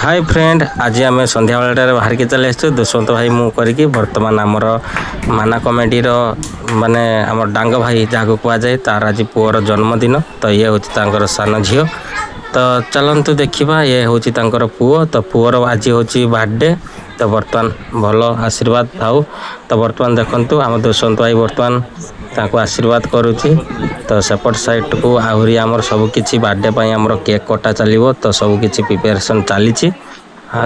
Hi friend आज आम संध्या बेलटार बाहर के चले दुष्मंत भाई मु करके बर्तमान आमर माना कमेटी माने आम डांग भाई जहाँ कह जाए तार आज पुअर जन्मदिन तो ये हूँ सान झील तो चलतु देखा ये हूँ पुओ तो पुअर आज हूँ बर्थडे तो बर्तमान भल आशीर्वाद थाऊ तो बर्तमान देखु आम दुष्मंत भाई बर्तमान ताको आशीर्वाद करुच्ची तो सेपट साइड को आहरी आमर सबकि बर्थडे आमर केक कटा चलो तो सबकि प्रिपेरेसन चली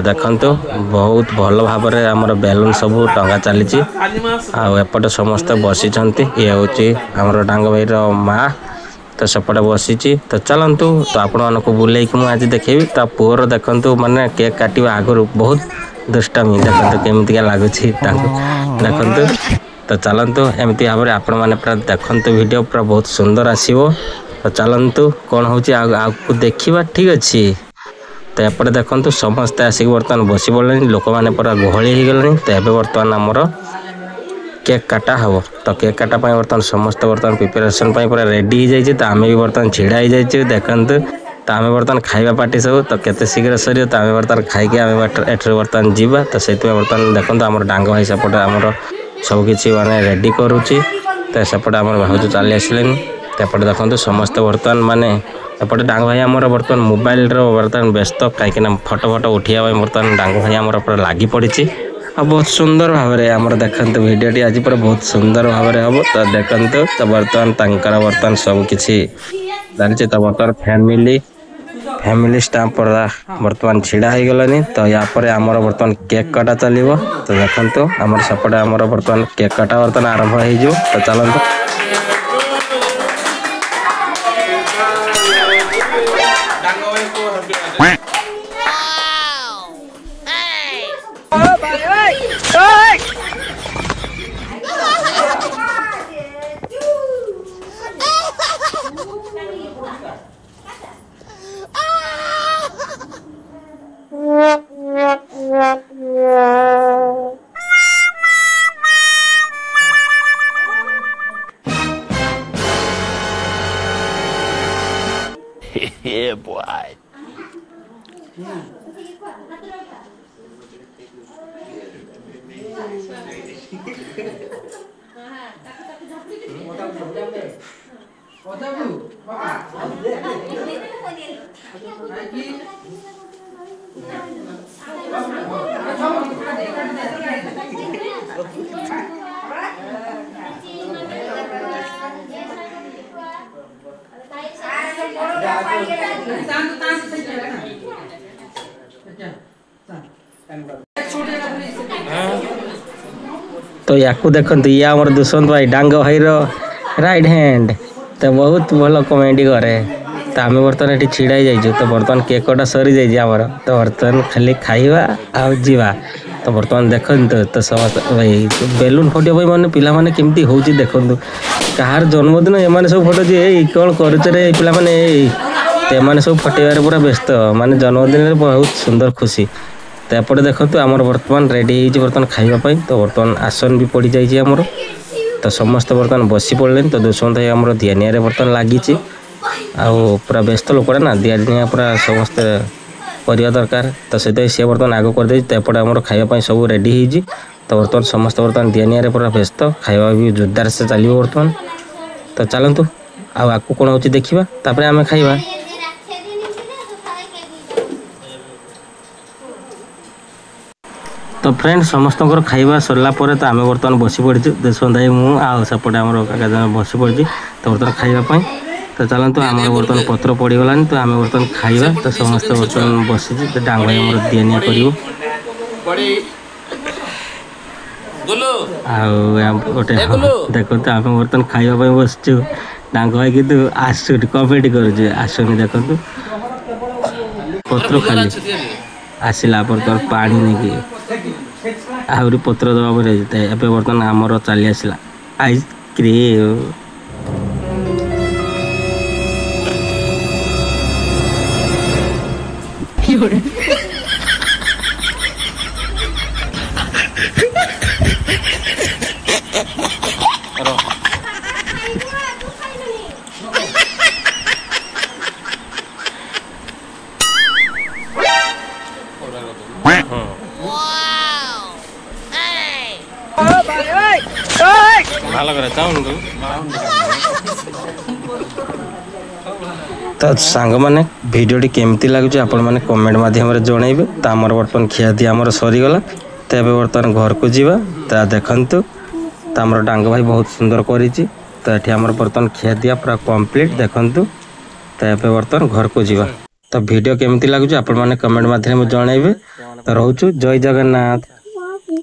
देखु बहुत भल भाव में आमर बेलून सब टंगा चली आएपटे समस्ते बसी ये हूँ आमर डांग भाई माँ तो सेपटे बसी तो चलतु तो आपण मानक बुले मुझे देखेबी ता पुअर देखु माने केक काटा आगु बहुत दुष्टामी देखो केमती लगुच देखु तो चलतु एमती भाव में आपण मैंने पूरा देखु वीडियो पूरा बहुत सुंदर आसो तो चलतु कौन हो देखा ठीक अच्छे तो एपटे देखु समस्ते आसिक बर्तमान बस पड़े लोक मैंने पूरा गहली हो गले तो ये बर्तमान आमर केक काटा हम तो केक काटा बर्तमान समस्त बर्तमान प्रिपेरेसन पूरा रेडी हो जाए तो आम भी बर्तमान छिड़ा हो जाए देखु तो आम बर्तमान खाଇବା पार्टी सब तो केते शीघ्र सर तो आम बर्तमान खाई आम बर्तमान जीवा तो से बर्तमान देखो आम डांग भाई सेपटे आमर सबकि माने रेडी करुच्ची तो सेपटे आम भाज चली आसिले तो एपटे देखो समस्ते बर्तमान माने एपटे डांग भाई आमर बर्तमान मोबाइल बर्तमान व्यस्त कहीं फटो फटो उठा बर्तमान डांग भाई आमर पूरा लगी पड़ी आ बहुत सुंदर भाव में आमर देखते वीडियो आज पूरा बहुत सुंदर भाव में हम तो देखते तो बर्तमान बर्तमान सबकि चलती तो बर्तमान फैमिली स्टाफ पूरा बर्तमान छिड़ा हो गलानी तो या पर आमर बर्तमान केक काटा चलो तो देखो आमर सेपटे आमर बर्तमान केक काटा बर्तमान आरंभ हो तो चलते Yeah, boy. तो या देखो ये आमर दुष्मंत भाई डांग भाई राइट हैंड तो बहुत भल कमेडी करे तो आम बर्तमान ये छिड़ा जाइए तो बर्तमान केक कटा सरी जाइए आमर तो बर्तमान खाली खाइबा आ जीवा तो बर्तमान देखो तो समस्त भाई बेलून फटे भाई मैंने पिला माने केमती हो देखु कहार जन्मदिन एम सब फटोचे कौन करे पिला माने एम सब फटेबार पूरा व्यस्त माने जन्मदिन बहुत सुंदर खुशी तो एपटे देखो आमर बर्तमान रेडी हो बर्तमान खाइबापी तो बर्तमान आसन भी पड़ जाइए आमर तो समस्त बर्तमान बसी पड़े तो दुष्मंत भाई आमर दिया बर्तमान लगी आउ पूरा व्यस्त लोकटा ना दिया पूरा समस्ते करवा दरकार तो से सी बर्तमान आग कर तो एपटे आमर खाइबापी सब रेडी हो तो बर्तमान समस्त बर्तमान दिया पूरा व्यस्त खाଇବା भी जोरदार से चलो बर्तमान तो चलतु आगे कौन हो देखा तापर आम खाइबा तो फ्रेंड समस्त खाइबा सरला तो आम बर्तमान बसी पड़ी दुष्मंत भाई मुझे आम काका बसी पड़ी तो बर्तमान खाइबापी तो चलतु आम बर्तमान पत्र पड़गलानी तो आम बर्तमान खाइबा तो समस्त बर्तमान बसी तो डांग भाई आम दिया गोटे देखो तो आम बर्तमान खाइबापी बसचु डांग भाई कि आसुट कमेडी कर आसुनी देखु पत्र खाली आसला बर्तमान पानी नहीं आहरी पत्र दबा पड़े एवं बर्तमान आमर चली आसला आइसक्रीम ଭଲ କରେ ଚାହୁଁନ୍ତୁ ତ ସାଙ୍ଗମାନେ ଭିଡ଼ିଓଟି କେମିତି ଲାଗୁଛି ଆପଣମାନେ କମେଣ୍ଟ ମାଧ୍ୟମରେ ଜଣାଇବେ। ତ ଆମର ବର୍ତ୍ତମାନ ଖିଆଦି ଆମର ସରିଗଲା। ତ ଏବେ ବର୍ତ୍ତମାନ ଘରକୁ ଯିବା। ତ ଦେଖନ୍ତୁ ତ ଆମର ଡାଙ୍ଗ ଭାଇ ବହୁତ ସୁନ୍ଦର କରିଛି। ତ ଏଠି ଆମର ବର୍ତ୍ତମାନ ଖିଆଦିଆ ପୁରା କମ୍ପ୍ଲିଟ୍ ଦେଖନ୍ତୁ। ତ ଏବେ ବର୍ତ୍ତମାନ ଘରକୁ ଯିବା। ତ ଭିଡ଼ିଓ କେମିତି ଲାଗୁଛି ଆପଣମାନେ କମେଣ୍ଟ ମାଧ୍ୟମରେ ଜଣାଇବେ। ତ ରହୁଛୁ ଜୟ ଜଗନ୍ନାଥ।